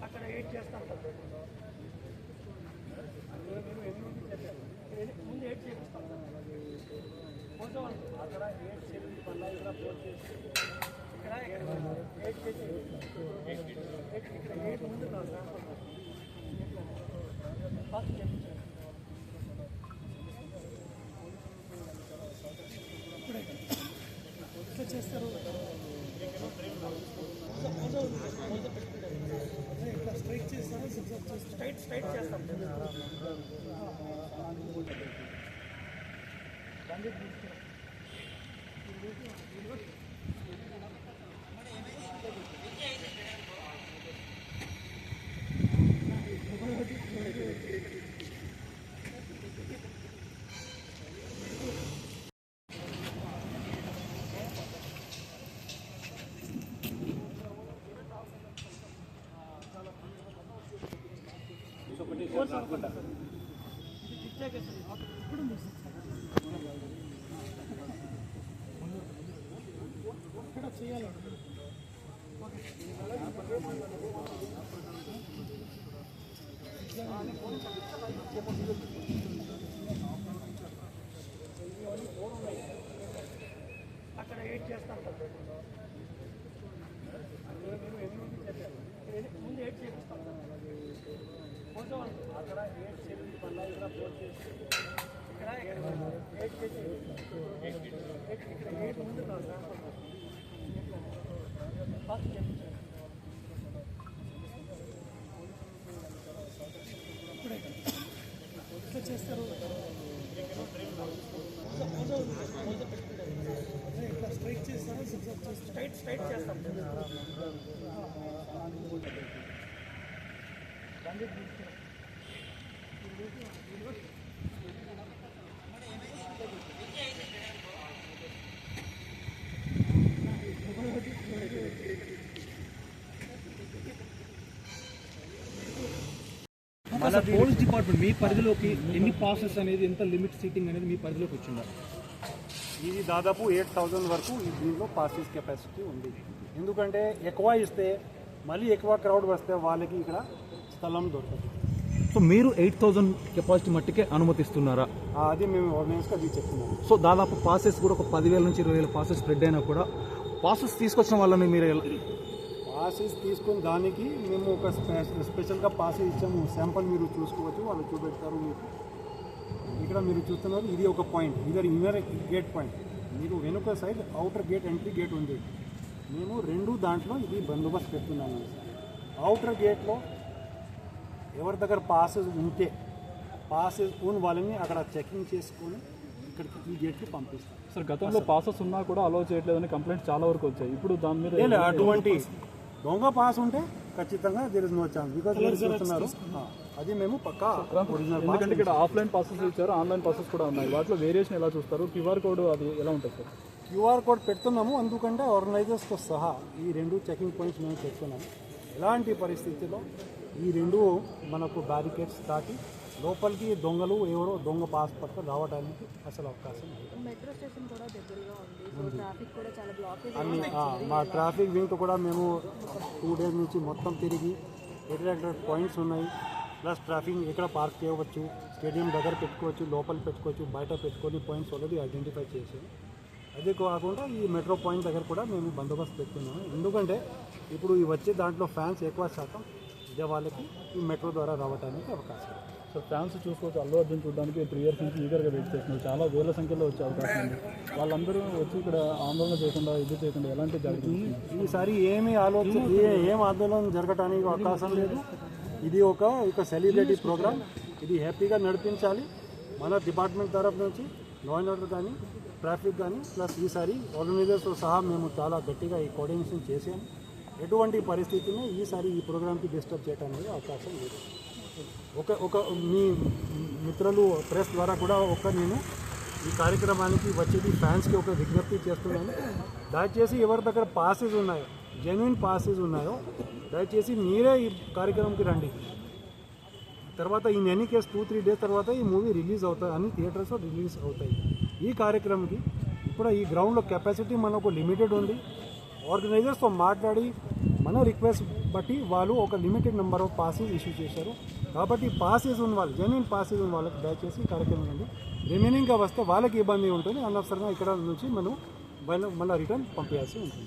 అక్కడ ఎయిట్ చేస్తాం కదా ముందు ఎయిట్ చేపిస్తాం కొంచెం అక్కడ ఎయిట్ చేసి మళ్ళీ ఇక్కడ ఫోర్ చేసి ఇక్కడ ఎయిట్ చేసి ఇక్కడ ఎయిట్ ముందు ఫస్ట్ చేపించారు ఇట్లా చేస్తారు ఇట్లా స్ట్రైట్ చేస్తారా స్ట్రైట్ చేస్తాం చేయాలి అక్కడ ఎయిట్ చేస్తాం కదా ముందు ఎయిట్ చేపిస్తాం కొంచెం అక్కడ ఎయిట్ చేసి మళ్ళీ ఇక్కడ ఫోర్ చేసి ఇక్కడ ఎయిట్ చేసి ఇక్కడ ఎయిట్ ముందు ఫస్ట్ చేపించారు ఇట్లా చేస్తారు ఇట్లా స్ట్రైట్ చేస్తారా స్ట్రైట్ చేస్తాం మన పోలీస్ డిపార్ట్మెంట్ మీ పరిధిలోకి ఎన్ని పాసెస్ అనేది ఎంత లిమిట్ సీటింగ్ అనేది మీ పరిధిలోకి వచ్చిందా? ఇది దాదాపు 8000 వరకు దీనిలో పాసెస్ కెపాసిటీ ఉంది. ఎందుకంటే ఎక్కువ ఇస్తే మళ్ళీ ఎక్కువ క్రౌడ్ వస్తే వాళ్ళకి ఇక్కడ స్థలం దొరకదు. సో మీరు 8000 కెపాసిటీ మట్టికే అనుమతిస్తున్నారా? అది మేము ఆర్గనైజ్గా అది చెప్తున్నాము. సో దాదాపు పాసెస్ కూడా ఒక 10,000 నుంచి 20,000 పాసెస్ స్ప్రెడ్ అయినా కూడా పాసెస్ తీసుకొచ్చిన వాళ్ళని మీరు పాసెస్ తీసుకుని దానికి మేము ఒక స్పెషల్గా పాసెస్ ఇచ్చాము. శాంపుల్ మీరు చూసుకోవచ్చు, వాళ్ళు చూపెడతారు మీకు. ఇక్కడ మీరు చూస్తున్నారు, ఇది ఒక పాయింట్, ఇన్నర్ గేట్ పాయింట్. మీరు వెనుక side outer gate entry gate ఉంది. మేము రెండు దాంట్లో ఇది బందోబస్తు పెడుతున్నాము. అవుటర్ గేట్లో ఎవరి దగ్గర పాసెస్ ఉంటే పాసెస్ ఉన్న వాళ్ళని అక్కడ చెకింగ్ చేసుకొని ఇక్కడికి ఈ గేట్కి పంపిస్తాం. సార్ గతంలో పాసెస్ ఉన్నా కూడా అలో చేయట్లేదని కంప్లైంట్ చాలా వరకు వచ్చాయి. ఇప్పుడు దాని మీద అటువంటి దొంగ పాస్ ఉంటే ఖచ్చితంగా there is no chance. Because మీరు చూస్తున్నారు, అది మేము పక్కా ఒరిజినల్. ఎందుకంటే ఇక్కడ ఆఫ్లైన్ పాసెస్ ఇచ్చారు, ఆన్లైన్ పాసెస్ కూడా ఉన్నాయి. వాటిలో వేరియేషన్ ఎలా చూస్తారు? క్యూఆర్ కోడ్ అది ఎలా ఉంటుంది సార్? క్యూఆర్ కోడ్ పెడుతున్నాము, అందుకంటే ఆర్గనైజర్స్తో సహా ఈ రెండు చెకింగ్ పాయింట్స్ మేము పెడుతున్నాము. ఎలాంటి పరిస్థితిలో ఈ రెండు మనకు బ్యారికేడ్స్ దాటి లోపలికి దొంగలు ఎవరో దొంగ పాస్ పట్టుకొని రావడానికి అసలు అవకాశం లేదు. మెట్రో స్టేషన్ కూడా దగ్గరగా ఉంది, ట్రాఫిక్ కూడా చాలా బ్లాకేజ్ అన్ని మా ట్రాఫిక్ వింగ్ కూడా మేము 2 days నుంచి మొత్తం తిరిగి ఎక్కడ పాయింట్స్ ఉన్నాయి. ప్లస్ ట్రాఫిక్ ఎక్కడ పార్క్ చేయవచ్చు, స్టేడియం దగ్గర పెట్టుకోవచ్చు, లోపల పెట్టుకోవచ్చు, బయట పెట్టుకొని పాయింట్స్ ఆల్రెడీ ఐడెంటిఫై చేసాం. అదే కాకుండా ఈ మెట్రో పాయింట్ దగ్గర కూడా మేము బందోబస్తు పెడుతున్నాము. ఎందుకంటే ఇప్పుడు ఈ వచ్చే దాంట్లో ఫ్యాన్స్ ఎక్కువ శాతం ఇదే వాళ్ళకి ఈ మెట్రో ద్వారా రావడానికి అవకాశం. సో ఫ్యాన్స్ చూసుకోవచ్చు, అల్లు అర్జున్ చూడడానికి 3 years నుంచి ఈగర్గా వెయిట్ చేస్తున్నారు. చాలా వేల సంఖ్యలో వచ్చే అవకాశం ఉంది. వాళ్ళందరూ వచ్చి ఇక్కడ ఆందోళన చేయకుండా చేయకుండా ఎలాంటి జరుగుతుంది? ఈసారి ఏం ఆందోళన జరగడానికి అవకాశం లేదు. ఇది ఒక సెలబ్రిటీ ప్రోగ్రామ్, ఇది హ్యాపీగా నడిపించాలి. మన డిపార్ట్మెంట్ తరఫు నుంచి లా అండ్ ఆర్డర్ కానీ ట్రాఫిక్ కానీ ప్లస్ ఈసారి ఆర్గనైజర్స్తో సహా మేము చాలా గట్టిగా ఈ కోఆర్డినేషన్ చేసాము. ఎటువంటి పరిస్థితిని ఈసారి ఈ ప్రోగ్రామ్కి డిస్టర్బ్ చేయడానికి అవకాశం లేదు. ఒక మీ మిత్రులు ప్రెస్ ద్వారా కూడా నేను ఈ కార్యక్రమానికి వచ్చేది ఫ్యాన్స్కి ఒక విజ్ఞప్తి చేస్తున్నాను. దయచేసి ఎవరి దగ్గర పాసెస్ ఉన్నాయో, జెన్యున్ పాసెస్ ఉన్నాయో, దయచేసి మీరే ఈ కార్యక్రమంకి రండి. తర్వాత ఈ ఎనీ కేసు 2-3 డేస్ తర్వాత ఈ మూవీ రిలీజ్ అవుతాయి, అన్ని థియేటర్స్లో రిలీజ్ అవుతాయి. ఈ కార్యక్రమంకి ఇప్పుడు ఈ గ్రౌండ్లో కెపాసిటీ మనకు లిమిటెడ్ ఉంది. ఆర్గనైజర్స్తో మాట్లాడి మన రిక్వెస్ట్ బట్టి వాళ్ళు ఒక limited number of passes issue చేశారు. కాబట్టి పాసెస్ ఉన్న వాళ్ళు, జెన్యున్ పాసెస్ ఉన్న వాళ్ళకి దయచేసి కార్యక్రమం ఉంది. రిమైనింగ్గా వస్తే వాళ్ళకి ఇబ్బంది ఉంటుంది, అనవసరంగా ఇక్కడ నుంచి మనం మళ్ళీ రిటర్న్ పంపించాల్సి ఉంటుంది.